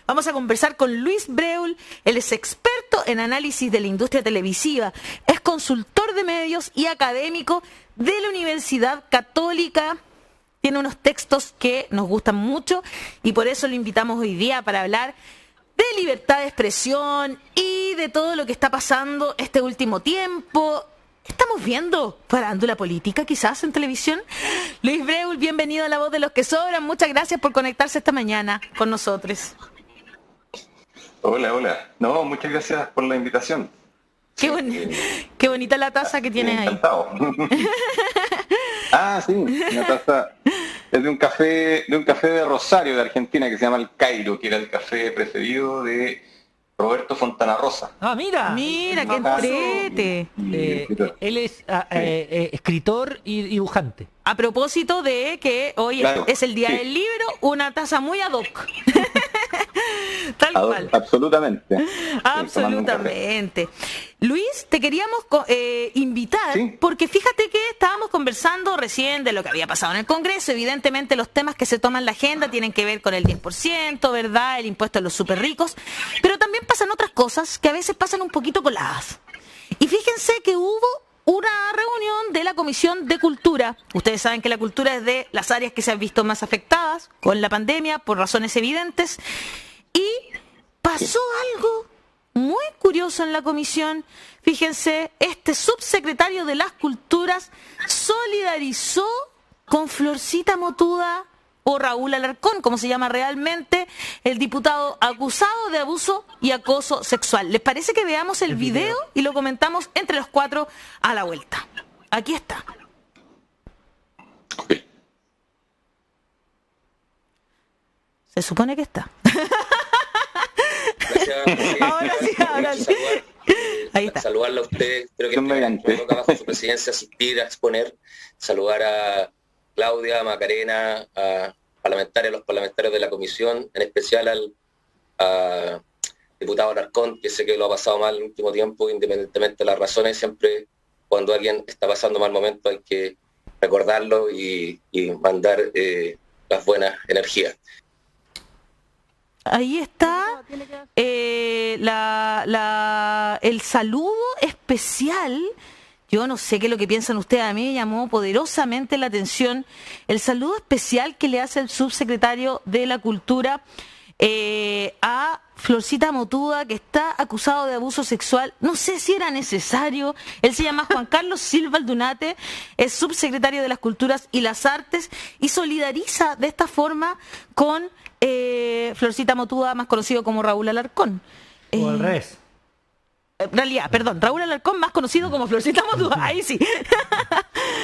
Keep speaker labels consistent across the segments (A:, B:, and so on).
A: Vamos a conversar con Luis Breul. Él es experto en análisis de la industria televisiva, es consultor de medios y académico de la Universidad Católica. Tiene unos textos que nos gustan mucho y por eso lo invitamos hoy día para hablar de libertad de expresión y de todo lo que está pasando este último tiempo. ¿Estamos viendo farándula política quizás en televisión? Luis Breul, bienvenido a La Voz de los que Sobran. Muchas gracias por conectarse esta mañana con nosotros.
B: Hola. No, muchas gracias por la invitación.
A: Qué bonita la taza que tienes ahí.
B: Encantado. Sí, una taza es de un café de Rosario, de Argentina, que se llama El Cairo, que era el café preferido de Roberto Fontana Rosa.
A: Mira, qué entrete.
C: Él es escritor y dibujante.
A: A propósito de que hoy es el Día del Libro, una taza muy ad hoc. Tal cual.
B: Absolutamente.
A: Absolutamente. Luis, te queríamos invitar, porque fíjate que estábamos conversando recién de lo que había pasado en el Congreso. Evidentemente los temas que se toman en la agenda tienen que ver con el 10%, ¿verdad? El impuesto a los súper ricos. Pero también pasan otras cosas que a veces pasan un poquito coladas. Y fíjense que hubo una reunión de la Comisión de Cultura. Ustedes saben que la cultura es de las áreas que se han visto más afectadas con la pandemia, por razones evidentes. Y pasó algo muy curioso en la comisión. Fíjense, este subsecretario de las Culturas solidarizó con Florcita Motuda, o Raúl Alarcón, como se llama realmente, el diputado acusado de abuso y acoso sexual. ¿Les parece que veamos el video y lo comentamos entre los cuatro a la vuelta? Aquí está.
B: Okay.
A: Se supone que está.
D: Gracias.
A: Ahora sí. Ahí está.
D: Saludarla a usted, creo que me toca bajo su presidencia asistir a exponer, saludar a Claudia, a Macarena, a los parlamentarios de la comisión, en especial al diputado Alarcón, que sé que lo ha pasado mal en el último tiempo, independientemente de las razones. Siempre cuando alguien está pasando mal momento hay que recordarlo y mandar las buenas energías.
A: Ahí está el saludo especial. Yo no sé qué es lo que piensan ustedes, a mí me llamó poderosamente la atención el saludo especial que le hace el subsecretario de la Cultura a Florcita Motuda, que está acusado de abuso sexual. No sé si era necesario. Él se llama Juan Carlos Silva Aldunate, es subsecretario de las Culturas y las Artes y solidariza de esta forma con Florcita Motuda, más conocido como Raúl Alarcón.
C: O al revés.
A: En realidad, perdón, Raúl Alarcón, más conocido como Florcita Motuda, ahí sí.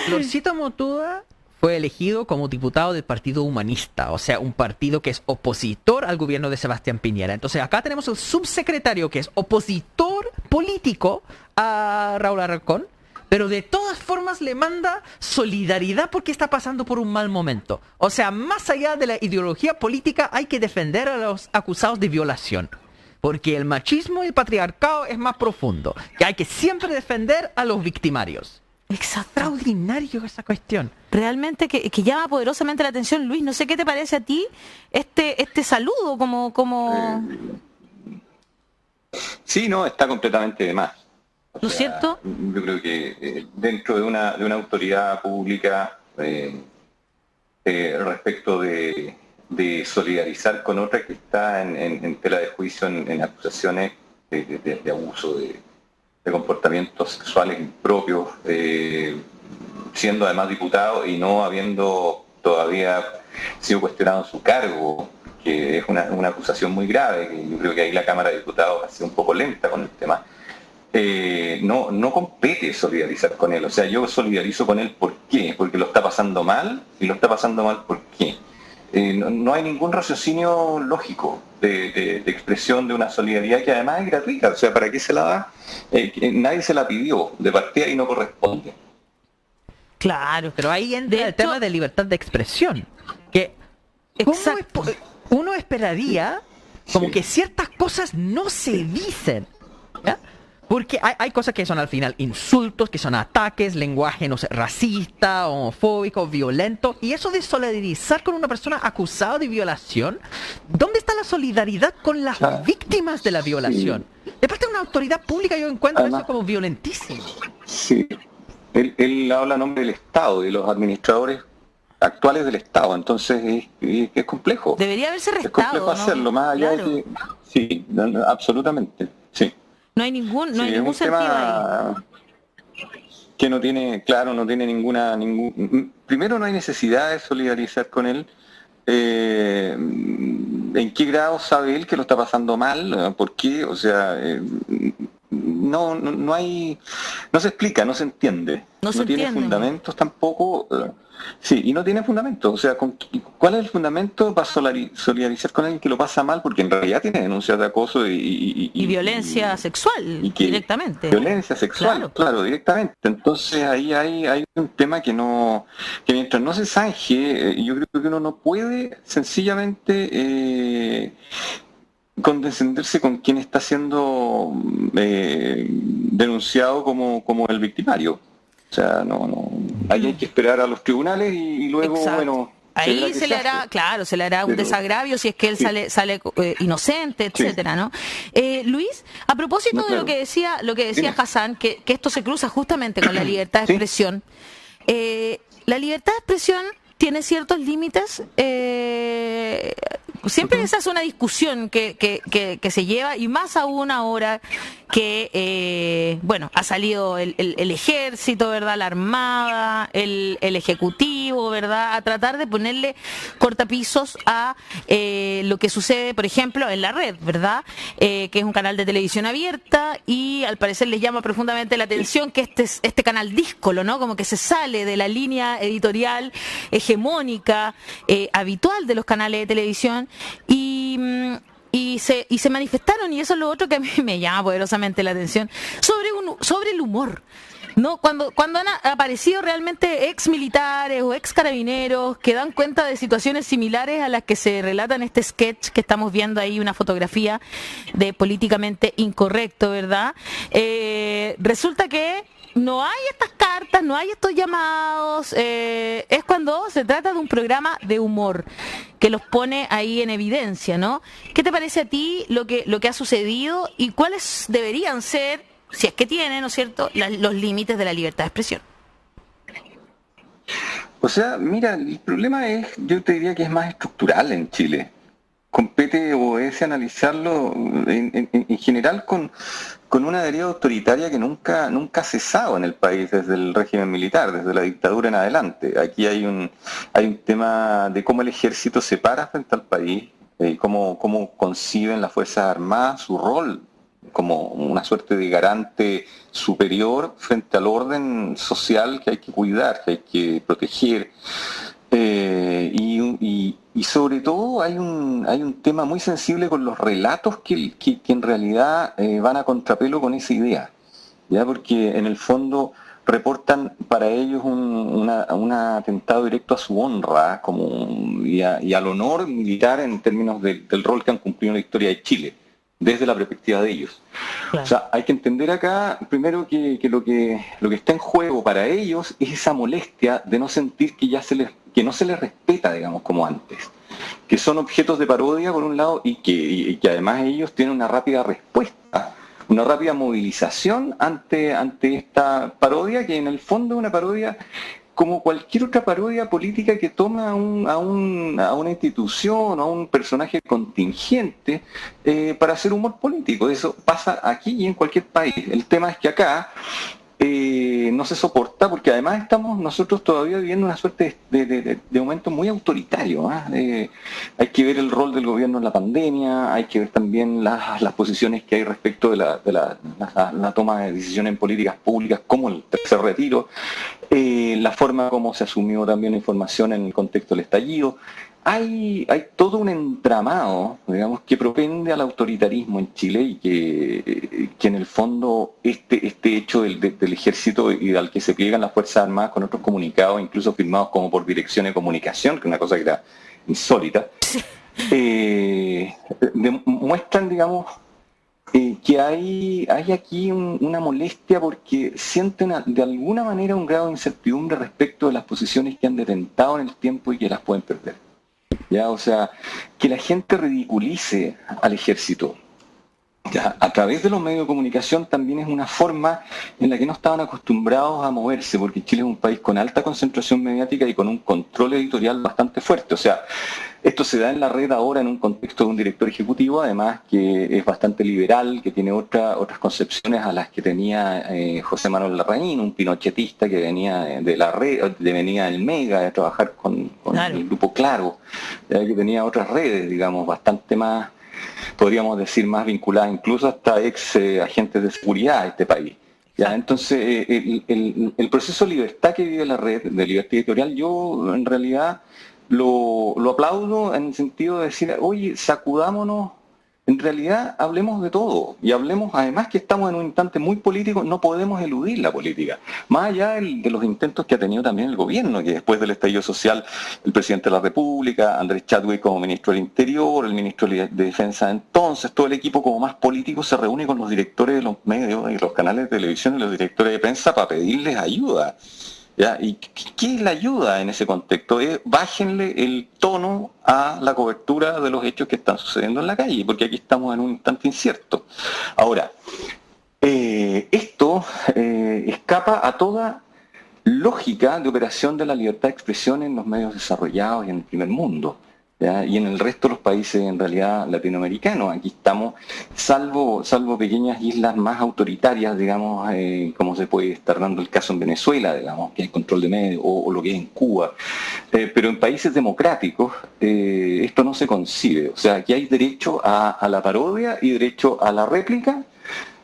E: Florcita Motuda fue elegido como diputado del Partido Humanista, o sea, un partido que es opositor al gobierno de Sebastián Piñera. Entonces acá tenemos el subsecretario que es opositor político a Raúl Alarcón, pero de todas formas le manda solidaridad porque está pasando por un mal momento. O sea, más allá de la ideología política hay que defender a los acusados de violación. Porque el machismo y el patriarcado es más profundo. Que hay que siempre defender a los victimarios. Extraordinario esa cuestión.
A: Realmente que llama poderosamente la atención. Luis, no sé qué te parece a ti este saludo como...
B: Sí, no, está completamente de más.
A: ¿No es cierto?
B: Yo creo que dentro de una autoridad pública respecto de solidarizar con otra que está en tela de juicio en acusaciones de abuso, de comportamientos sexuales impropios, siendo además diputado y no habiendo todavía sido cuestionado en su cargo, que es una acusación muy grave, que yo creo que ahí la Cámara de Diputados ha sido un poco lenta con el tema. No compete solidarizar con él. O sea, yo solidarizo con él, ¿por qué? Porque lo está pasando mal, y lo está pasando mal, ¿por qué? No hay ningún raciocinio lógico de expresión de una solidaridad que además es gratuita. O sea, ¿para qué se la da? Nadie se la pidió de partida y no corresponde.
A: Claro.
E: Pero ahí entra el tema de libertad de expresión. Que uno esperaría como que ciertas cosas no se dicen, ¿ya? Porque hay cosas que son al final insultos, que son ataques, lenguaje, no sé, racista, homofóbico, violento. Y eso de solidarizar con una persona acusada de violación, ¿dónde está la solidaridad con las víctimas de la violación? Sí. De parte de una autoridad pública yo encuentro eso como violentísimo.
B: Sí, él habla en nombre del Estado, de los administradores actuales del Estado, entonces es complejo.
A: Debería haberse restado.
B: Es complejo hacerlo, más allá de que... Sí, absolutamente, sí.
A: No hay ningún sentido ahí.
B: Que no tiene, claro, no tiene primero no hay necesidad de solidarizar con él. ¿En qué grado sabe él que lo está pasando mal? ¿Por qué? O sea, no hay, no se explica, no se entiende. No tiene fundamentos tampoco. Sí, y no tiene fundamentos. O sea, ¿cuál es el fundamento para solidarizar con alguien que lo pasa mal? Porque en realidad tiene denuncias de acoso y
A: violencia sexual, directamente.
B: Violencia sexual, claro, directamente. Entonces ahí hay un tema que mientras no se zanje, yo creo que uno no puede sencillamente condescenderse con quien está siendo denunciado como el victimario. O sea, ahí hay que esperar a los tribunales y luego,
A: exacto.
B: Bueno...
A: Ahí se le hará un desagravio si es que él sale inocente, etcétera, ¿no? Luis, a propósito de lo que decía Hassan, que esto se cruza justamente con la libertad de expresión. La libertad de expresión tiene ciertos límites. Siempre esa es una discusión que se lleva, y más aún ahora que ha salido el ejército, ¿verdad?, la armada, el ejecutivo, ¿verdad?, a tratar de ponerle cortapisos a lo que sucede, por ejemplo, en la red, ¿verdad?, que es un canal de televisión abierta, y al parecer les llama profundamente la atención que este canal díscolo, ¿no?, como que se sale de la línea editorial hegemónica habitual de los canales de televisión, y se manifestaron, y eso es lo otro que a mí me llama poderosamente la atención, sobre el humor, ¿no? Cuando han aparecido realmente ex militares o ex carabineros que dan cuenta de situaciones similares a las que se relatan en este sketch que estamos viendo ahí, una fotografía de políticamente incorrecto, ¿verdad? Resulta que no hay estas cartas, no hay estos llamados, es cuando se trata de un programa de humor que los pone ahí en evidencia, ¿no? ¿Qué te parece a ti lo que ha sucedido y cuáles deberían ser, si es que tienen, ¿no es cierto?, los límites de la libertad de expresión?
B: O sea, mira, el problema yo te diría que es más estructural en Chile. Compete o es analizarlo en general con una deriva autoritaria que nunca ha cesado en el país desde el régimen militar, desde la dictadura en adelante. Aquí hay un tema de cómo el ejército se para frente al país, cómo conciben las Fuerzas Armadas su rol como una suerte de garante superior frente al orden social que hay que cuidar, que hay que proteger. Y sobre todo hay un tema muy sensible con los relatos que en realidad van a contrapelo con esa idea, ¿ya? Porque en el fondo reportan para ellos un atentado directo a su honra y al honor militar en términos del rol que han cumplido en la historia de Chile, desde la perspectiva de ellos. Claro. O sea, hay que entender acá, primero, que lo que está en juego para ellos es esa molestia de no sentir que no se les respeta, digamos, como antes. Que son objetos de parodia, por un lado, y que además ellos tienen una rápida respuesta, una rápida movilización ante esta parodia, que en el fondo es una parodia como cualquier otra parodia política que toma a una institución o a un personaje contingente para hacer humor político. Eso pasa aquí y en cualquier país. El tema es que acá no se soporta, porque además estamos nosotros todavía viviendo una suerte de momento muy autoritario. Hay que ver el rol del gobierno en la pandemia, hay que ver también las posiciones que hay respecto de la toma de decisiones en políticas públicas, como el tercer retiro, la forma como se asumió también la información en el contexto del estallido. Hay todo un entramado, digamos, que propende al autoritarismo en Chile, y que en el fondo este hecho del ejército y al que se pliegan las Fuerzas Armadas con otros comunicados, incluso firmados como por Dirección de Comunicación, que es una cosa que era insólita, muestran, digamos, que hay aquí una molestia porque sienten de alguna manera un grado de incertidumbre respecto de las posiciones que han detentado en el tiempo y que las pueden perder. ¿Ya? O sea, que la gente ridiculice al ejército, ¿ya?, a través de los medios de comunicación también es una forma en la que no estaban acostumbrados a moverse, porque Chile es un país con alta concentración mediática y con un control editorial bastante fuerte. O sea, esto se da en la red ahora en un contexto de un director ejecutivo, además que es bastante liberal, que tiene otras concepciones a las que tenía José Manuel Larraín, un pinochetista que venía de la red, venía del Mega, de trabajar con el grupo Claro, que tenía otras redes, digamos, bastante más, podríamos decir, más vinculadas incluso hasta ex agentes de seguridad de este país. ¿Ya? Entonces, el proceso de libertad que vive la red, de libertad editorial, yo en realidad lo aplaudo en el sentido de decir, oye, sacudámonos, en realidad hablemos de todo, y hablemos, además que estamos en un instante muy político, no podemos eludir la política, más allá de los intentos que ha tenido también el gobierno, que después del estallido social, el presidente de la República, Andrés Chadwick como ministro del Interior, el ministro de Defensa entonces, todo el equipo como más político se reúne con los directores de los medios y los canales de televisión y los directores de prensa para pedirles ayuda. ¿Ya? ¿Y qué es la ayuda en ese contexto? Es bájenle el tono a la cobertura de los hechos que están sucediendo en la calle, porque aquí estamos en un instante incierto. Ahora, esto escapa a toda lógica de operación de la libertad de expresión en los medios desarrollados y en el primer mundo, ¿ya? Y en el resto de los países en realidad latinoamericanos. Aquí estamos, salvo pequeñas islas más autoritarias, digamos, como se puede estar dando el caso en Venezuela, digamos, que hay control de medios, o lo que es en Cuba. Pero en países democráticos esto no se concibe. O sea, aquí hay derecho a la parodia y derecho a la réplica,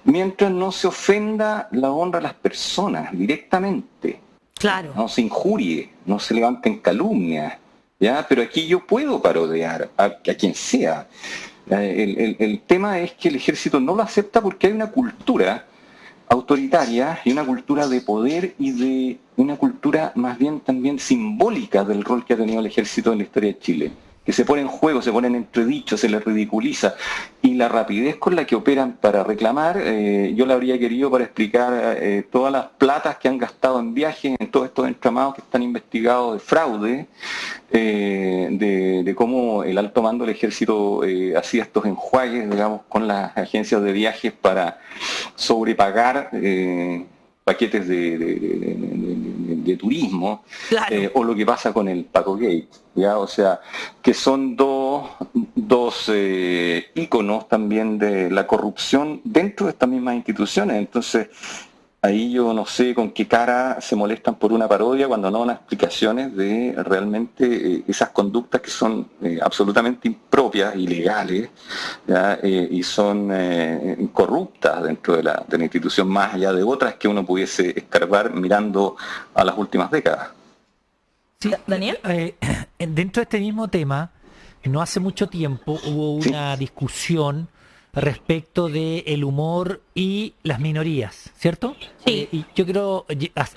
B: mientras no se ofenda la honra de las personas directamente.
A: Claro.
B: No se injurie, no se levanten calumnias. ¿Ya? Pero aquí yo puedo parodiar a quien sea. El tema es que el ejército no lo acepta porque hay una cultura autoritaria y una cultura de poder y de una cultura más bien también simbólica del rol que ha tenido el ejército en la historia de Chile, que se pone en juego, se pone en entredicho, se les ridiculiza, y la rapidez con la que operan para reclamar, yo la habría querido para explicar todas las platas que han gastado en viajes, en todos estos entramados que están investigados de fraude, de cómo el alto mando del ejército hacía estos enjuagues, digamos, con las agencias de viajes para sobrepagar paquetes de turismo, claro. O lo que pasa con el Paco Gate, ¿ya? O sea, que son dos íconos también de la corrupción dentro de estas mismas instituciones. Entonces, ahí yo no sé con qué cara se molestan por una parodia cuando no dan explicaciones de realmente esas conductas que son absolutamente impropias, ilegales, ¿ya? Y son corruptas dentro de la institución, más allá de otras que uno pudiese escarbar mirando a las últimas décadas.
A: Sí, Daniel.
C: Dentro de este mismo tema, no hace mucho tiempo hubo una discusión respecto de el humor y las minorías, ¿cierto?
A: Sí.
C: Y yo quiero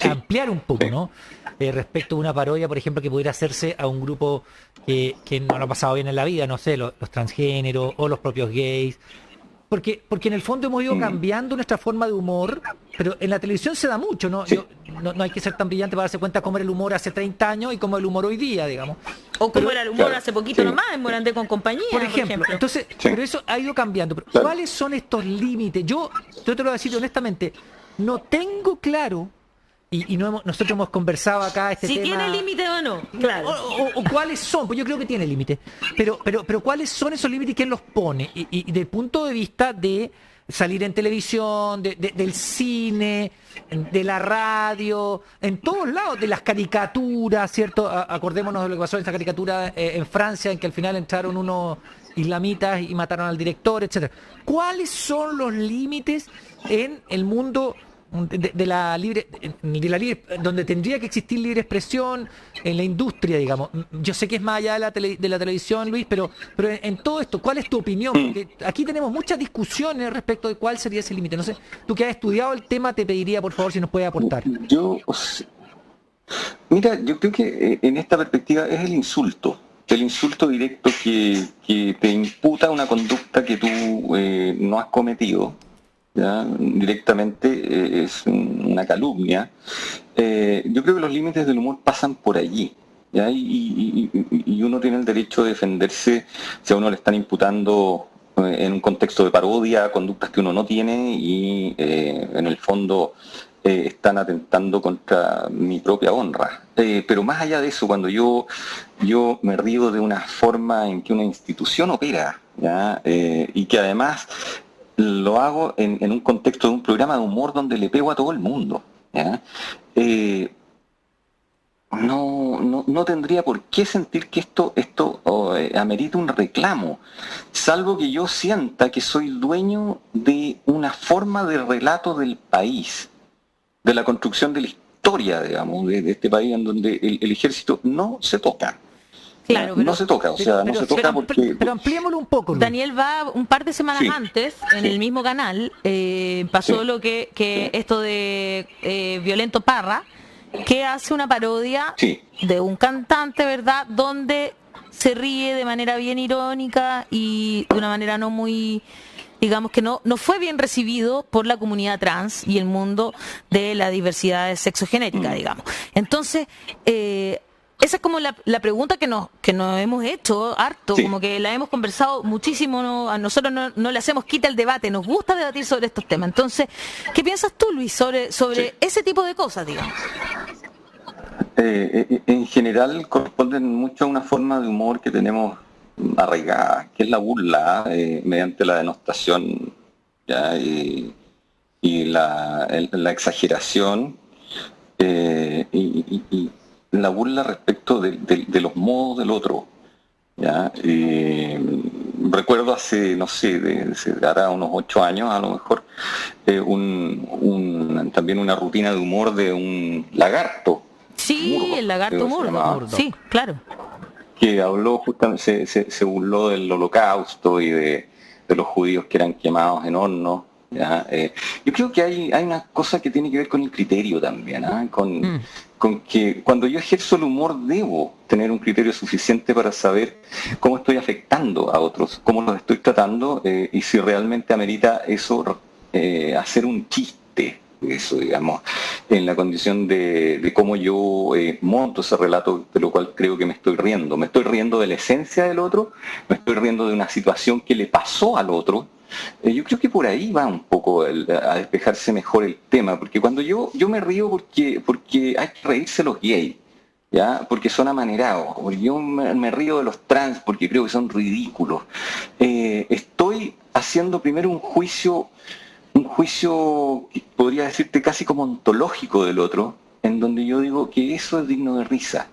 C: ampliar un poco, ¿no? Respecto de una parodia, por ejemplo, que pudiera hacerse a un grupo que no lo ha pasado bien en la vida, no sé, los transgéneros o los propios gays. Porque en el fondo hemos ido cambiando nuestra forma de humor, pero en la televisión se da mucho, ¿no? No hay que ser tan brillante para darse cuenta cómo era el humor hace 30 años y cómo es el humor hoy día, digamos.
A: O cómo era el humor hace poquito nomás en Morandé con compañía, por ejemplo.
C: Entonces, pero eso ha ido cambiando. Pero ¿cuáles son estos límites? Yo te lo voy a decir honestamente, no tengo claro, y nosotros hemos conversado acá este tema.
A: Si tiene límite o no, claro.
C: O cuáles son, pues yo creo que tiene límite. Pero ¿cuáles son esos límites? ¿Quién los pone? Y desde el punto de vista de salir en televisión, del cine, de la radio, en todos lados, de las caricaturas, ¿cierto? Acordémonos de lo que pasó en esa caricatura en Francia, en que al final entraron unos islamitas y mataron al director, etcétera. ¿Cuáles son los límites en el mundo de la libre, donde tendría que existir libre expresión en la industria, digamos? Yo sé que es más allá de la televisión, Luis, pero en todo esto, ¿cuál es tu opinión? Porque aquí tenemos muchas discusiones respecto de cuál sería ese límite. No sé, tú que has estudiado el tema, te pediría por favor si nos puedes aportar.
B: Mira, yo creo que en esta perspectiva es el insulto. el insulto directo que te imputa una conducta que tú no has cometido, ¿ya? Directamente es una calumnia. Yo creo que los límites del humor pasan por allí, ¿ya? Y uno tiene el derecho de defenderse si a uno le están imputando en un contexto de parodia conductas que uno no tiene y en el fondo están atentando contra mi propia honra. Pero más allá de eso, cuando yo me río de una forma en que una institución opera, ¿ya? Y que además lo hago en un contexto de un programa de humor donde le pego a todo el mundo, ¿ya? No tendría por qué sentir que esto amerita un reclamo, salvo que yo sienta que soy dueño de una forma de relato del país, de la construcción de la historia, digamos, de este país en donde el ejército no se toca.
A: Claro, pero,
B: no se toca, o sea, no se toca porque...
C: Pero ampliémoslo un poco, Luis.
A: Daniel va un par de semanas antes, en el mismo canal, pasó lo que esto de Violento Parra, que hace una parodia de un cantante, ¿verdad?, donde se ríe de manera bien irónica y de una manera no muy... digamos que no fue bien recibido por la comunidad trans y el mundo de la diversidad sexogenética, digamos. Entonces, esa es como la pregunta que nos hemos hecho harto, como que la hemos conversado muchísimo, a nosotros no le hacemos quita el debate, nos gusta debatir sobre estos temas. Entonces, ¿qué piensas tú, Luis, sobre ese tipo de cosas, digamos?
B: En general corresponden mucho a una forma de humor que tenemos arraigada, que es la burla, mediante la denostación, ¿ya? Y la exageración, y la burla respecto de los modos del otro, ¿ya? Recuerdo hace, no sé, hará unos 8 años a lo mejor, también una rutina de humor de un lagarto.
A: Sí,
B: Murdo,
A: el lagarto Murdo. Sí, claro.
B: Que habló justamente, se burló del holocausto y de los judíos que eran quemados en horno, ¿ya? Yo creo que hay una cosa que tiene que ver con el criterio también, ¿eh? Con que cuando yo ejerzo el humor debo tener un criterio suficiente para saber cómo estoy afectando a otros, cómo los estoy tratando, y si realmente amerita eso hacer un chiste. Eso, digamos, en la condición de cómo yo monto ese relato, de lo cual creo que me estoy riendo. Me estoy riendo de la esencia del otro, me estoy riendo de una situación que le pasó al otro. Yo creo que por ahí va un poco a despejarse mejor el tema, porque cuando yo me río porque hay que reírse los gays, ¿ya? Porque son amanerados, porque yo me río de los trans porque creo que son ridículos. Estoy haciendo primero un juicio que podría decirte casi como ontológico del otro, en donde yo digo que eso es digno de risa.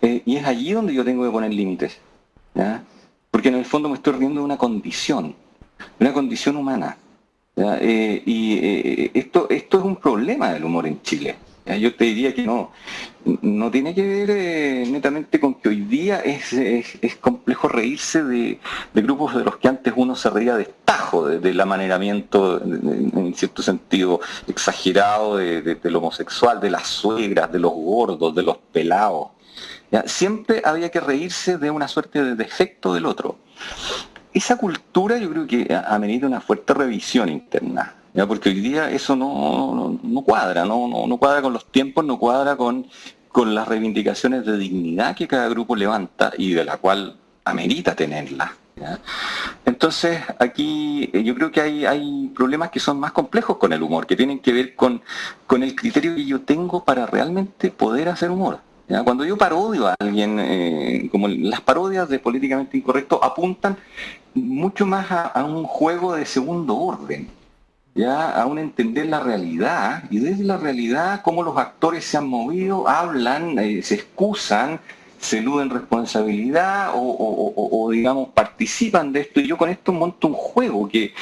B: Y es allí donde yo tengo que poner límites, ¿ya? Porque en el fondo me estoy riendo de una condición humana, ¿ya? Esto es un problema del humor en Chile. ¿Ya? Yo te diría que no tiene que ver netamente con que hoy día es complejo reírse de grupos de los que antes uno se reía de tajo, del amaneramiento en cierto sentido exagerado del homosexual, de las suegras, de los gordos, de los pelados. ¿Ya? Siempre había que reírse de una suerte de defecto del otro. Esa cultura yo creo que amerita una fuerte revisión interna, ¿ya? Porque hoy día eso no cuadra, no cuadra con los tiempos, no cuadra con las reivindicaciones de dignidad que cada grupo levanta y de la cual amerita tenerla, ¿ya? Entonces aquí yo creo que hay problemas que son más complejos con el humor, que tienen que ver con el criterio que yo tengo para realmente poder hacer humor. ¿Ya? Cuando yo parodio a alguien, como las parodias de Políticamente Incorrecto apuntan mucho más a un juego de segundo orden, ya a un entender la realidad, y desde la realidad cómo los actores se han movido, hablan, se excusan, se eluden responsabilidad o digamos participan de esto, y yo con esto monto un juego que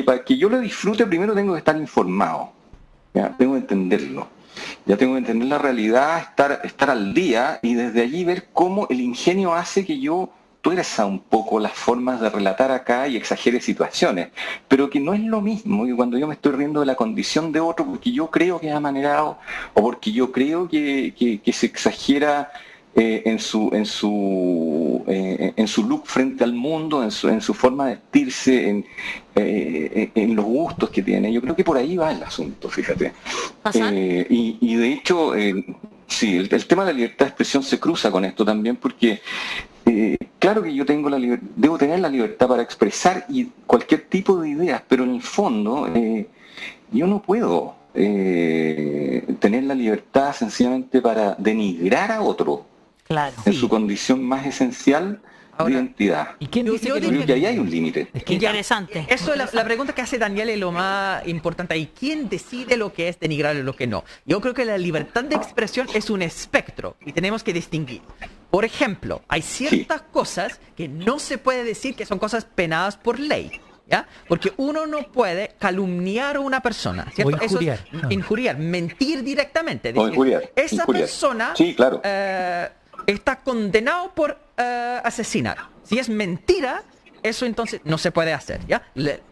B: para que yo lo disfrute primero tengo que estar informado, ¿ya? Tengo que entenderlo. Ya tengo que entender la realidad, estar al día, y desde allí ver cómo el ingenio hace que yo tuerza un poco las formas de relatar acá y exagere situaciones, pero que no es lo mismo que cuando yo me estoy riendo de la condición de otro porque yo creo que es amanerado o porque yo creo que se exagera en su look frente al mundo, en su forma de vestirse, en los gustos que tiene. Yo creo que por ahí va el asunto, fíjate. Y de hecho, sí, el tema de la libertad de expresión se cruza con esto también, porque claro que yo debo tener la libertad para expresar cualquier tipo de ideas, pero en el fondo yo no puedo tener la libertad sencillamente para denigrar a otro,
A: claro,
B: en su condición más esencial de identidad.
C: ¿Y quién dice
B: Yo creo que ahí hay un límite.
A: Qué interesante.
E: Eso es la pregunta que hace Daniel, es lo más importante ahí. ¿Quién decide lo que es denigrar y lo que no? Yo creo que la libertad de expresión es un espectro y tenemos que distinguir. Por ejemplo, hay ciertas cosas que no se puede decir que son cosas penadas por ley, ¿ya? Porque uno no puede calumniar a una persona, ¿cierto?
C: O injuriar.
E: Eso es injuriar, mentir directamente.
B: O injuriar.
E: Esa persona
B: Sí, claro.
E: está condenado por asesinar. Si es mentira, eso entonces no se puede hacer, ¿ya?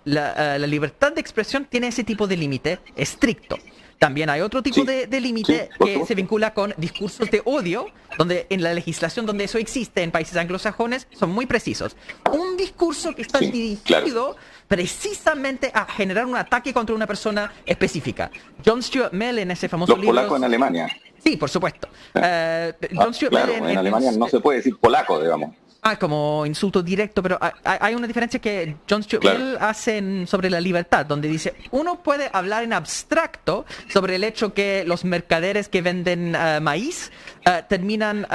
E: La libertad de expresión tiene ese tipo de límite estricto. También hay otro tipo de límite que se vincula con discursos de odio, donde en la legislación donde eso existe en países anglosajones son muy precisos. Un discurso que está dirigido precisamente a generar un ataque contra una persona específica. John Stuart Mill en ese famoso libro...
B: Los polacos en Alemania.
E: Sí, por supuesto. John Stuart Mill
B: en Alemania no se puede decir polaco, digamos.
E: Como insulto directo, pero hay una diferencia que John Stuart Mill hace sobre la libertad, donde dice, uno puede hablar en abstracto sobre el hecho que los mercaderes que venden maíz terminan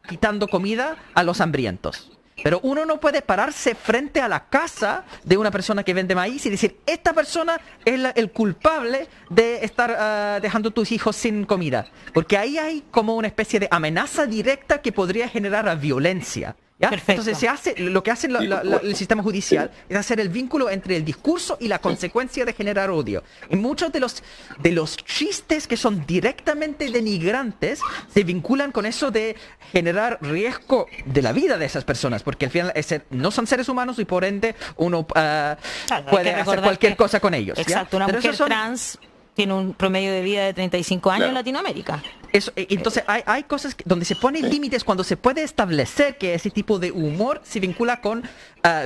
E: quitando comida a los hambrientos. Pero uno no puede pararse frente a la casa de una persona que vende maíz y decir, esta persona es el culpable de estar dejando a tus hijos sin comida. Porque ahí hay como una especie de amenaza directa que podría generar violencia. ¿Ya? Entonces lo que hace el sistema judicial es hacer el vínculo entre el discurso y la consecuencia de generar odio. Y muchos de los chistes que son directamente denigrantes se vinculan con eso de generar riesgo de la vida de esas personas, porque al final no son seres humanos y por ende uno puede hacer cualquier cosa con ellos.
A: Exacto,
E: ¿ya?
A: una mujer trans tiene un promedio de vida de 35 años en Latinoamérica.
E: Entonces hay cosas donde se ponen límites cuando se puede establecer que ese tipo de humor se vincula con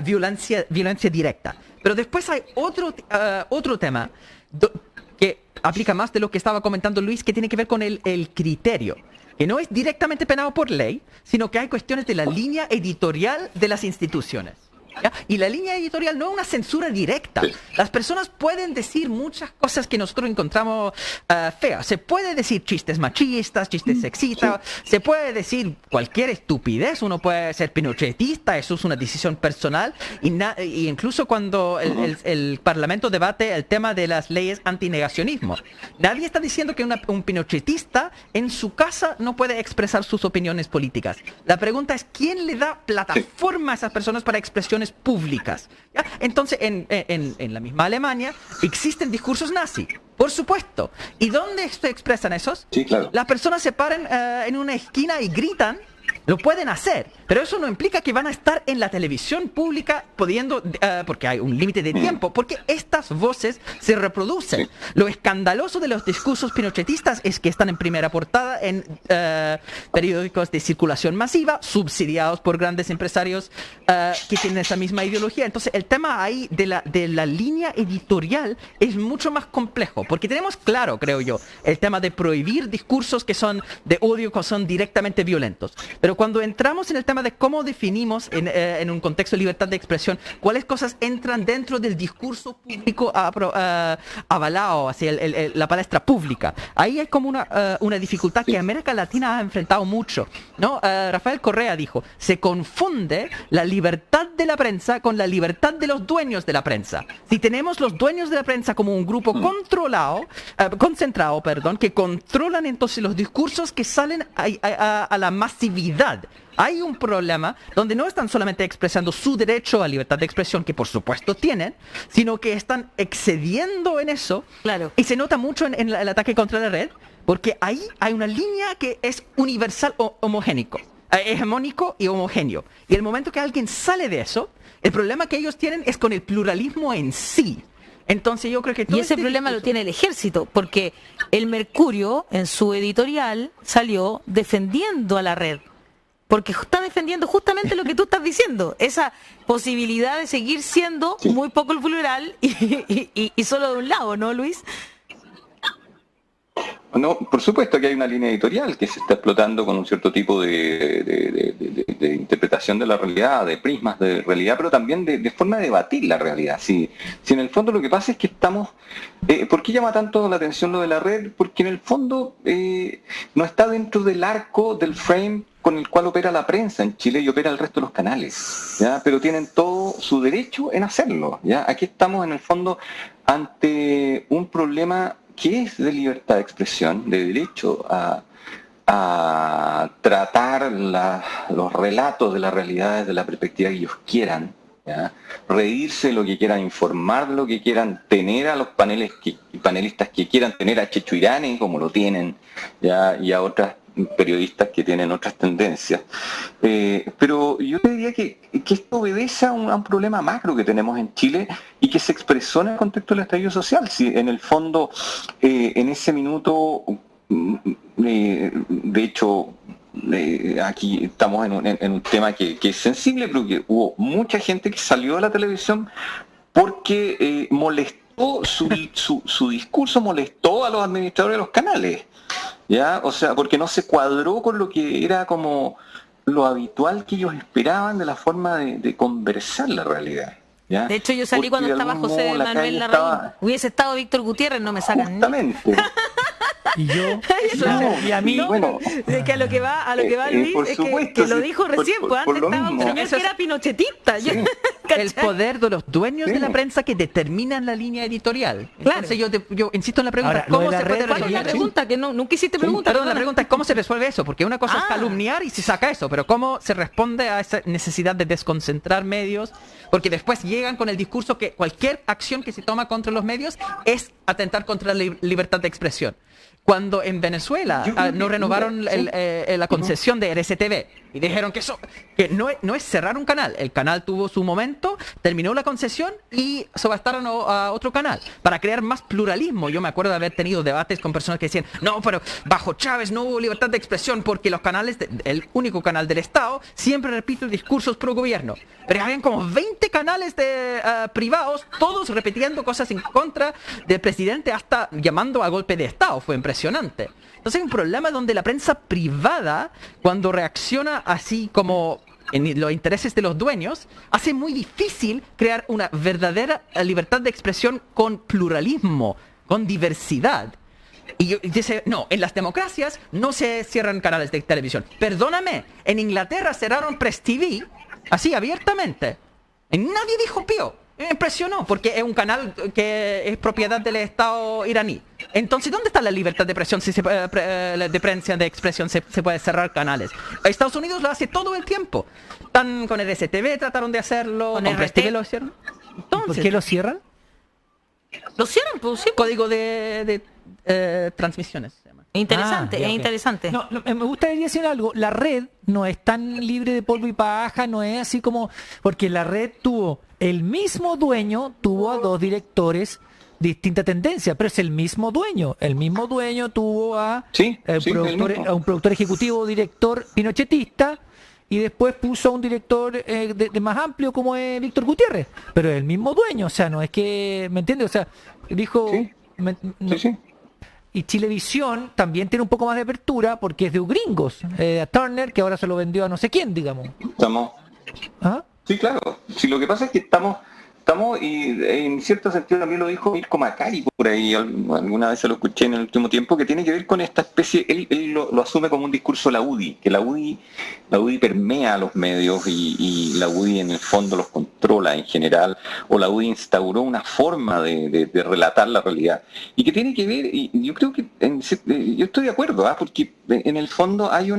E: violencia directa. Pero después hay otro tema que aplica más de lo que estaba comentando Luis, que tiene que ver con el criterio, que no es directamente penado por ley, sino que hay cuestiones de la línea editorial de las instituciones. ¿Ya? Y la línea editorial no es una censura directa. Las personas pueden decir muchas cosas que nosotros encontramos feas. Se puede decir chistes machistas, chistes sexistas, se puede decir cualquier estupidez. Uno puede ser pinochetista, eso es una decisión personal. Y incluso cuando el Parlamento debate el tema de las leyes antinegacionismo, nadie está diciendo que un pinochetista en su casa no puede expresar sus opiniones políticas. La pregunta es, ¿quién le da plataforma a esas personas para expresiones públicas? ¿Ya? Entonces, en la misma Alemania existen discursos nazi, por supuesto. ¿Y dónde se expresan esos?
B: Sí, claro.
E: Las personas se paran en una esquina y gritan. Lo pueden hacer, pero eso no implica que van a estar en la televisión pública pudiendo, porque hay un límite de tiempo, porque estas voces se reproducen. Lo escandaloso de los discursos pinochetistas es que están en primera portada en periódicos de circulación masiva, subsidiados por grandes empresarios que tienen esa misma ideología. Entonces, el tema ahí de la línea editorial es mucho más complejo, porque tenemos claro, creo yo, el tema de prohibir discursos que son de odio, que son directamente violentos. Pero cuando entramos en el tema de cómo definimos en un contexto de libertad de expresión, cuáles cosas entran dentro del discurso público avalado hacia la palestra pública, ahí hay como una dificultad que América Latina ha enfrentado mucho, ¿no? Rafael Correa dijo, se confunde la libertad de la prensa con la libertad de los dueños de la prensa. Si tenemos los dueños de la prensa como un grupo concentrado, que controlan entonces los discursos que salen a la masividad, hay un problema donde no están solamente expresando su derecho a libertad de expresión, que por supuesto tienen, sino que están excediendo en eso.
A: Claro.
E: Y se nota mucho en el ataque contra la red, porque ahí hay una línea que es universal o hegemónico y homogéneo. Y el momento que alguien sale de eso, el problema que ellos tienen es con el pluralismo en sí. Entonces yo creo que
A: Y ese problema lo tiene el ejército, porque el Mercurio en su editorial salió defendiendo a la red, porque está defendiendo justamente lo que tú estás diciendo, esa posibilidad de seguir siendo muy poco plural y solo de un lado, ¿no, Luis?
B: No, por supuesto que hay una línea editorial que se está explotando con un cierto tipo de interpretación de la realidad, de prismas de realidad, pero también de forma de debatir la realidad. Si en el fondo lo que pasa es que estamos... ¿Por qué llama tanto la atención lo de la red? Porque en el fondo no está dentro del arco, del frame con el cual opera la prensa en Chile y opera el resto de los canales, ¿ya? Pero tienen todo su derecho en hacerlo, ¿ya? Aquí estamos en el fondo ante un problema que es de libertad de expresión, de derecho a tratar los relatos de la realidad desde la perspectiva que ellos quieran, ¿ya? Reírse de lo que quieran, informar de lo que quieran, tener a los panelistas que quieran, tener a Checho Irane como lo tienen, ¿ya? Y a otras periodistas que tienen otras tendencias. Pero yo te diría que esto obedece a un problema macro que tenemos en Chile y que se expresó en el contexto del estallido social. Si en el fondo, en ese minuto, de hecho, aquí estamos en un tema que es sensible, pero que hubo mucha gente que salió de la televisión porque molestó, su discurso molestó a los administradores de los canales. ¿Ya? O sea, porque no se cuadró con lo que era como lo habitual que ellos esperaban de la forma de conversar la realidad, ¿ya?
A: De hecho, yo salí cuando estaba José Manuel Larraín. Hubiese estado Víctor Gutiérrez, no me sacan.
B: Justamente.
C: Y yo,
A: y a mí, no, bueno, de que a lo que va Luis, es que lo dijo recién, pues antes estaba un señor que era pinochetista.
E: Sí. El poder de los dueños de la prensa que determinan la línea editorial.
A: Claro.
E: Entonces yo insisto en la pregunta,
A: ahora,
E: ¿cómo se puede
A: resolver? La pregunta, que nunca hiciste pregunta.
E: Perdón, la pregunta es ¿cómo se resuelve eso? Porque una cosa es calumniar y se saca eso, pero ¿cómo se responde a esa necesidad de desconcentrar medios? Porque después llegan con el discurso que cualquier acción que se toma contra los medios es atentar contra la libertad de expresión. Cuando en Venezuela no renovaron la concesión de RCTV y dijeron que eso que no es cerrar un canal, el canal tuvo su momento, terminó la concesión y subastaron a otro canal para crear más pluralismo. Yo me acuerdo de haber tenido debates con personas que decían, no, pero bajo Chávez no hubo libertad de expresión porque los canales, el único canal del Estado, siempre repite discursos pro gobierno. Pero habían como 20 canales privados, todos repitiendo cosas en contra del presidente, hasta llamando a golpe de Estado. Fue impresionante. Entonces hay un problema donde la prensa privada, cuando reacciona así como en los intereses de los dueños, hace muy difícil crear una verdadera libertad de expresión con pluralismo, con diversidad. Y dice, no, en las democracias no se cierran canales de televisión. Perdóname, en Inglaterra cerraron Press TV, así abiertamente. Y nadie dijo pío. Me impresionó, porque es un canal que es propiedad del Estado iraní. Entonces, ¿dónde está la libertad de expresión? Si de prensa, de expresión, se puede cerrar canales. Estados Unidos lo hace todo el tiempo. Con el STV trataron de hacerlo, con Press TV lo hicieron.
C: Entonces, ¿por qué lo cierran?
A: Lo cierran, pues sí.
E: Código de transmisiones.
A: Interesante, es interesante.
C: No, me gustaría decir algo. La red no es tan libre de polvo y paja, no es así como... Porque la red el mismo dueño tuvo a dos directores distinta tendencia, pero es el mismo dueño. El mismo dueño tuvo a un productor ejecutivo, director pinochetista, y después puso a un director de más amplio como es Víctor Gutiérrez. Pero es el mismo dueño, o sea, no es que... ¿Me entiendes? O sea, dijo...
B: Sí.
C: Y Chilevisión también tiene un poco más de apertura porque es de gringos. A Turner, que ahora se lo vendió a no sé quién, digamos.
B: ¿Ah? Sí, claro. Sí, lo que pasa es que estamos y en cierto sentido también lo dijo Mirko Macari por ahí, alguna vez se lo escuché en el último tiempo, que tiene que ver con esta especie, él lo asume como un discurso la UDI, que la UDI permea a los medios y la UDI en el fondo los controla en general, o la UDI instauró una forma de relatar la realidad, y que tiene que ver, y yo creo que, yo estoy de acuerdo, porque en el fondo hay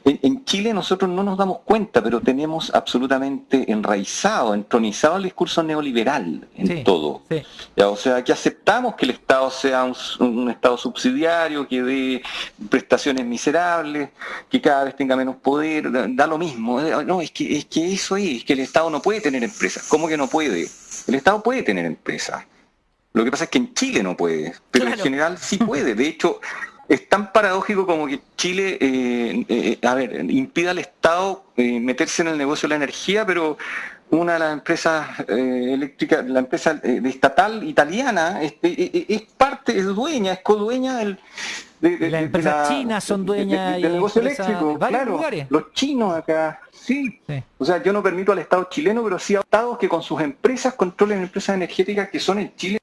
B: en Chile nosotros no nos damos cuenta, pero tenemos absolutamente entronizado el discurso neoliberal en todo. Sí. O sea, que aceptamos que el Estado sea un Estado subsidiario, que dé prestaciones miserables, que cada vez tenga menos poder, da lo mismo. No, es que eso es que el Estado no puede tener empresas. ¿Cómo que no puede? El Estado puede tener empresas. Lo que pasa es que en Chile no puede, pero
A: Claro.
B: en general sí puede. De hecho, es tan paradójico como que Chile, impida al Estado meterse en el negocio de la energía, pero una de las empresas eléctricas, la empresa estatal italiana, es dueña, es codueña
C: Las empresas chinas son dueñas
B: del negocio
C: empresas
B: eléctrico,
C: de varios
B: claro.
C: lugares.
B: Los chinos acá, sí.
C: Sí.
B: O sea, yo no permito al Estado chileno, pero sí a estados que con sus empresas controlen empresas energéticas que son en Chile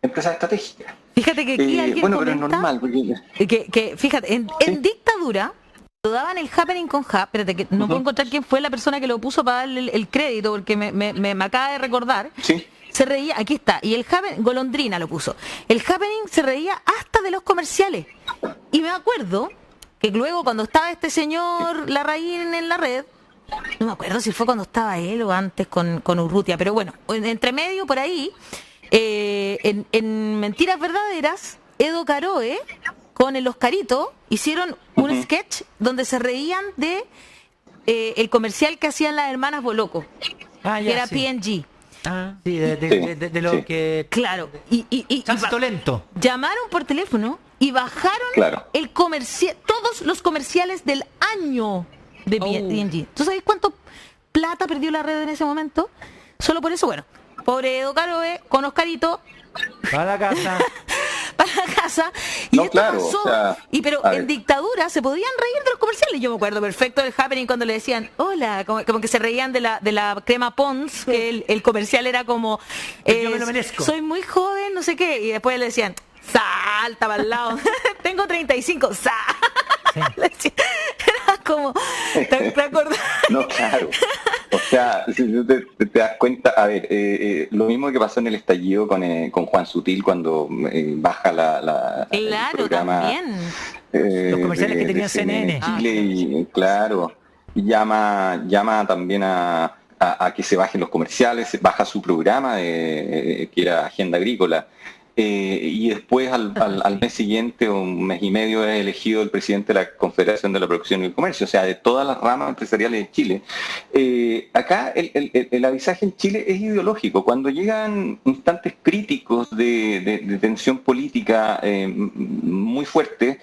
B: empresas estratégicas.
A: Fíjate que aquí alguien
B: bueno, pero es
A: comenta
B: normal, porque
A: que fíjate, en dictadura lo daban el happening con espérate, que no puedo encontrar quién fue la persona que lo puso para darle el crédito, porque me acaba de recordar.
B: sí.
A: Se reía, aquí está, y el happening, Golondrina lo puso. El happening se reía hasta de los comerciales. Y me acuerdo que luego cuando estaba este señor Larraín en la red, no me acuerdo si fue cuando estaba él o antes con Urrutia, pero bueno, entre medio por ahí, en Mentiras Verdaderas, Edo Caroe con el Oscarito hicieron un sketch donde se reían de el comercial que hacían las hermanas Boloco,
C: Ah,
A: que
C: ya,
A: era
C: sí.
A: P&G.
C: Sí, de lo
B: Sí.
C: que...
A: Claro, y
C: Tránsito lento.
A: llamaron por teléfono y bajaron
B: Claro.
A: el comercial, todos los comerciales del año de P&G. ¿Tú sabes cuánto plata perdió la red en ese momento? Solo por eso, bueno, pobre Edo Caroe con Oscarito
C: Va a la casa.
A: para la casa y
B: No,
A: esto
B: claro,
A: pasó.
B: o sea,
A: Pero
B: a
A: en
B: ver.
A: dictadura se podían reír de los comerciales. Yo me acuerdo perfecto del happening cuando le decían hola, como que se reían de la crema Pons, que el comercial era como
C: Yo me lo merezco.
A: soy muy joven, no sé qué, y después le decían salta para el lado, tengo 35, le decían, era como ¿te acordás?
B: No, claro. O sea, si tú te das cuenta, a ver, lo mismo que pasó en el estallido con Juan Sutil cuando baja el
A: Claro,
B: programa,
A: también.
C: Los comerciales que tenía CNN.
B: Chile y claro, llama también a que se bajen los comerciales, baja su programa que era Agenda Agrícola. Y después al mes siguiente o un mes y medio es elegido el presidente de la Confederación de la Producción y el Comercio, o sea, de todas las ramas empresariales de Chile. Acá el avisaje en Chile es ideológico. Cuando llegan instantes críticos de tensión política muy fuerte,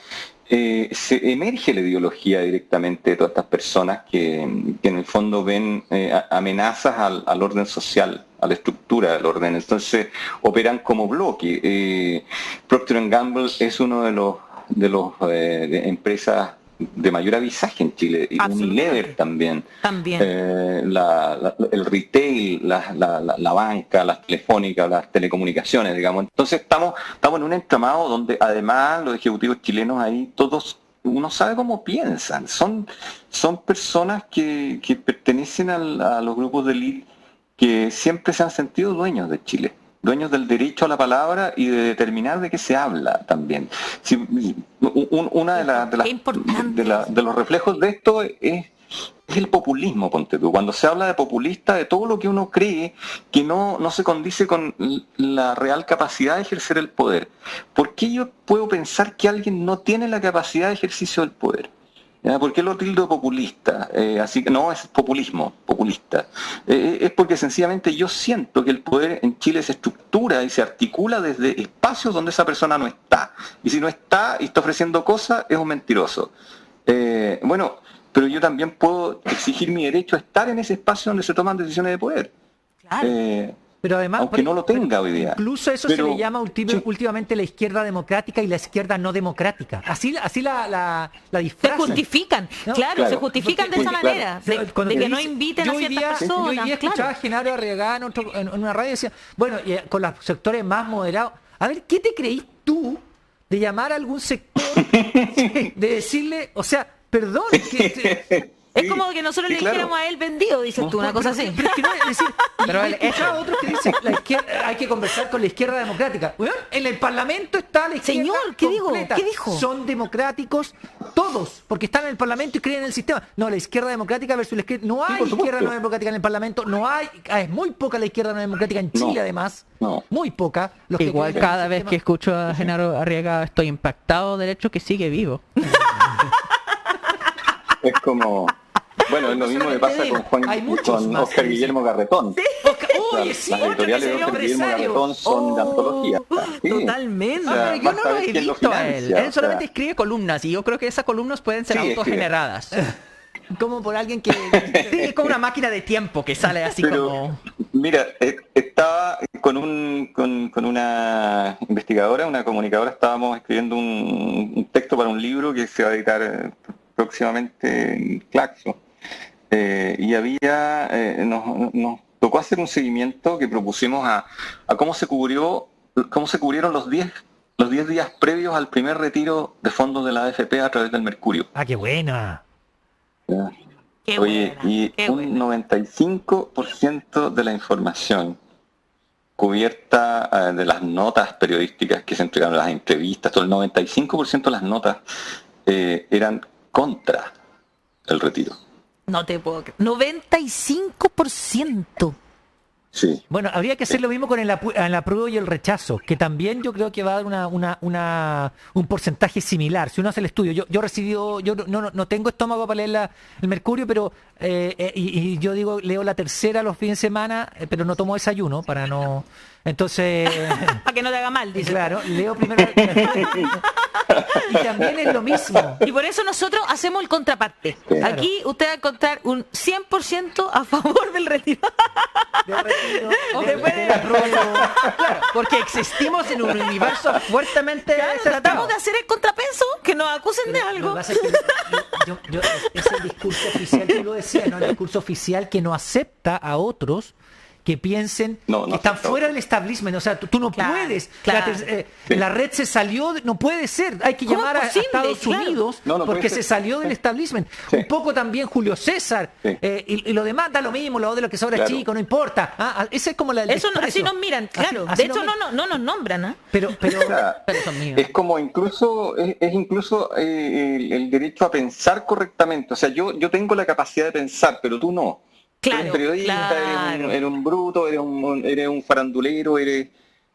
B: se emerge la ideología directamente de todas estas personas que en el fondo ven amenazas al orden social, a la estructura del orden. Entonces operan como bloque. Procter & Gamble es uno de los empresas de mayor avisaje en Chile, y Unilever también. El retail, la banca, las telefónicas, las telecomunicaciones, digamos. Entonces estamos en un entramado donde además los ejecutivos chilenos ahí todos, uno sabe cómo piensan, son personas que pertenecen a los grupos de élite que siempre se han sentido dueños de Chile, dueños del derecho a la palabra y de determinar de qué se habla también. Si, una de los reflejos de esto es el populismo, ponte tú. Cuando se habla de populista, de todo lo que uno cree que no se condice con la real capacidad de ejercer el poder. ¿Por qué yo puedo pensar que alguien no tiene la capacidad de ejercicio del poder? ¿Por qué lo tildo populista? Así que no es populismo, populista. Es porque sencillamente yo siento que el poder en Chile se estructura y se articula desde espacios donde esa persona no está. Y si no está y está ofreciendo cosas, es un mentiroso. Bueno, pero yo también puedo exigir mi derecho a estar en ese espacio donde se toman decisiones de poder. Claro.
C: Pero además,
B: aunque no lo tenga hoy día.
C: Incluso eso se le llama últimamente la izquierda democrática y la izquierda no democrática. Así la disfrazan.
A: Se justifican, ¿no? Claro, se justifican de esa manera, de que no inviten a ciertas personas.
C: Yo hoy día escuchaba a Genaro Arriagada en una radio y decía, bueno, y con los sectores más moderados, a ver, ¿qué te creís tú de llamar a algún sector, de decirle, o sea, perdón,
A: es como que nosotros le dijéramos a él vendido, dices tú, una cosa así.
C: Pero es que no, es decir, pero hay otros que dicen hay que conversar con la izquierda democrática. Bueno, en el Parlamento está la izquierda.
A: Señor, ¿qué completa.
C: ¿Qué dijo? Son democráticos todos, porque están en el Parlamento y creen en el sistema. No, la izquierda democrática versus la izquierda. No hay izquierda no democrática en el Parlamento, es muy poca la izquierda no democrática en Chile, además. No. Muy poca.
E: Igual cada vez que escucho a Genaro Arriagada estoy impactado del hecho que sigue vivo.
B: Es como... Bueno, es lo mismo que pasa con Oscar Guillermo Garretón.
A: Sí.
C: Oye, sí,
B: las
C: otro que
B: editoriales
C: se
B: de
C: dio
B: Guillermo
C: empresario.
B: Garzón son de antología. Sí.
A: Totalmente.
B: O sea,
E: Pero yo no
B: basta
E: lo
B: ver
E: he
B: quién lo
E: visto a él.
B: financia,
E: Él solamente escribe columnas y yo creo que esas columnas pueden ser
B: Sí,
E: autogeneradas. Como por alguien que... Sí, es como una máquina de tiempo que sale así
B: Pero,
E: como...
B: mira, estaba con una investigadora, una comunicadora, estábamos escribiendo un texto para un libro que se va a editar próximamente en Claxo. Y nos tocó hacer un seguimiento que propusimos a cómo se cubrieron los 10 días previos al primer retiro de fondos de la AFP a través del Mercurio.
C: Ah, qué buena.
B: ¿Ya?
A: Qué
B: Oye,
A: buena,
B: y
A: qué
B: un
A: buena.
B: 95% de la información cubierta de las notas periodísticas que se entregaron, las entrevistas, todo el 95% de las notas eran contra el retiro.
A: No te puedo creer. 95%.
B: Sí.
C: Bueno, habría que hacer lo mismo con el apruebo y el rechazo, que también yo creo que va a dar un porcentaje similar. Si uno hace el estudio, yo no tengo estómago para leer el Mercurio, pero y yo digo, leo la tercera los fines de semana, pero no tomo desayuno para no... Entonces...
A: Para que no te haga mal, dice.
C: Claro, leo primero... Y también es lo mismo.
A: Y por eso nosotros hacemos el contraparte.
B: Claro.
A: Aquí usted va a encontrar un 100% a favor del retiro.
C: Después del apruebo.
E: Claro, porque existimos en un universo fuertemente...
A: Claro, tratamos de hacer el contrapeso, que nos acusen de
C: Lo
A: algo.
C: que pasa es que es el discurso oficial que lo decía, no el discurso oficial que no acepta a otros que piensen
B: No
C: que están
B: acepta.
C: fuera del establishment. O sea, tú no
A: Claro,
C: puedes.
A: claro.
C: La red se salió, no puede ser. Hay que
A: ¿Cómo
C: llamar
A: es
C: a
A: posible?
C: Estados
A: Claro.
C: Unidos
B: No puede
C: porque
B: ser.
C: se salió del establishment.
B: Sí.
C: Un poco también Julio César.
B: Sí.
C: Y lo demás da lo mismo, lo de lo que sobra es
B: Claro.
C: chico, no importa. Esa es como la del
A: Eso
C: expreso.
A: así nos miran, claro.
C: Así
A: De hecho,
C: nos
A: no nos nombran, ¿eh?
C: Pero
B: O sea,
E: Pero son míos.
B: es como incluso el derecho a pensar correctamente. O sea, yo tengo la capacidad de pensar, pero tú no.
A: Claro,
B: Eres periodista,
A: claro.
B: eres un bruto, eres un farandulero,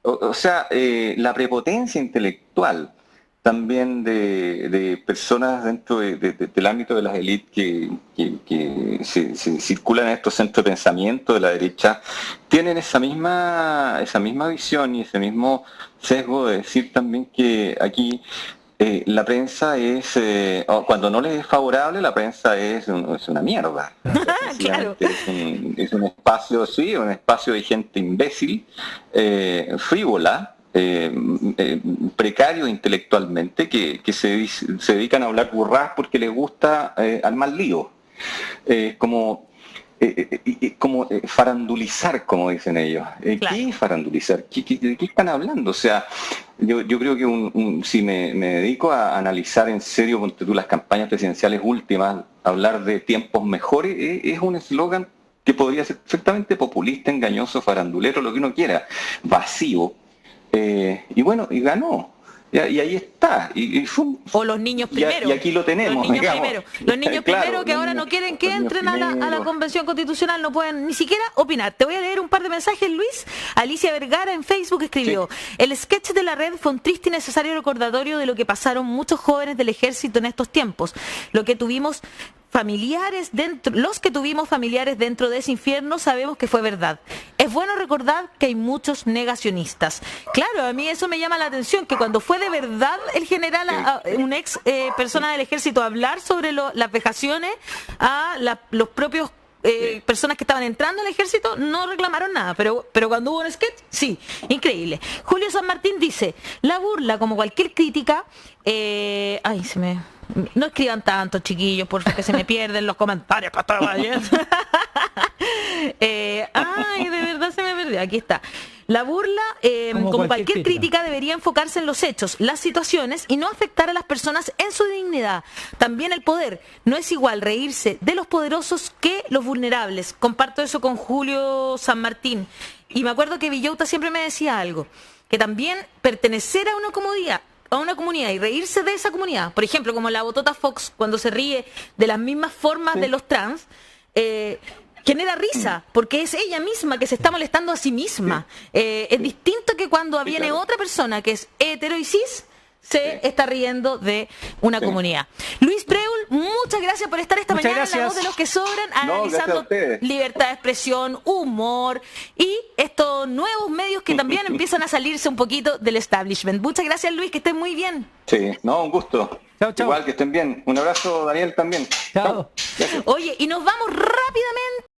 B: o sea, la prepotencia intelectual también de personas dentro del ámbito de las élites que se circulan en estos centros de pensamiento de la derecha, tienen esa misma visión y ese mismo sesgo de decir también que aquí la prensa es, cuando no les es favorable, la prensa es una mierda.
A: Claro.
B: Es un espacio, sí, un espacio de gente imbécil, frívola, precario intelectualmente, que se dedican a hablar burradas porque les gusta armar lío. Como farandulizar, como dicen ellos.
A: Claro.
B: ¿Qué es farandulizar? ¿De qué están hablando? O sea, yo creo que si me dedico a analizar en serio, ponte tú, las campañas presidenciales últimas, hablar de tiempos mejores, es un eslogan que podría ser perfectamente populista, engañoso, farandulero, lo que uno quiera, vacío. Y bueno, y ganó. Y ahí está. Y
A: O los niños primero.
B: y aquí lo tenemos.
A: Los niños
B: digamos.
A: primero. Los niños
B: Claro,
A: primero que
B: los
A: ahora
B: niños-
A: no quieren que
B: los niños
A: entren a la
B: primero.
A: convención constitucional, no pueden ni siquiera opinar. Te voy a leer un par de mensajes, Luis. Alicia Vergara en Facebook escribió: el sketch de la red fue un triste y necesario recordatorio de lo que pasaron muchos jóvenes del ejército en estos tiempos. Los que tuvimos familiares dentro de ese infierno sabemos que fue verdad. Es bueno recordar que hay muchos negacionistas. Claro, a mí eso me llama la atención, que cuando fue de verdad el general, un ex persona del ejército, a hablar sobre las vejaciones a los propios personas que estaban entrando al ejército, no reclamaron nada, pero cuando hubo un sketch, sí, increíble. Julio San Martín dice: la burla, como cualquier crítica, no escriban tanto, chiquillos, por favor, que se me pierden los comentarios que estaba leyendo. De verdad se me perdió. Aquí está. La burla, como cualquier crítica, debería enfocarse en los hechos, las situaciones, y no afectar a las personas en su dignidad. También el poder. No es igual reírse de los poderosos que los vulnerables. Comparto eso con Julio San Martín. Y me acuerdo que Villota siempre me decía algo, que también pertenecer a una comunidad y reírse de esa comunidad, por ejemplo, como la Botota Fox, cuando se ríe de las mismas formas de los trans, genera risa, porque es ella misma que se está molestando a sí misma. Es distinto que cuando viene otra persona que es hetero y cis, se está riendo de una comunidad. Luis Preul muchas gracias por estar esta
C: Muchas
A: mañana en La Voz de los que Sobran, analizando libertad de expresión, humor y estos nuevos medios que también empiezan a salirse un poquito del establishment. Muchas gracias, Luis, que estén muy bien.
B: Sí, no, un gusto.
C: Chao, chao.
B: Igual que estén bien. Un abrazo, Daniel, también.
C: Chao.
A: Oye, y nos vamos rápidamente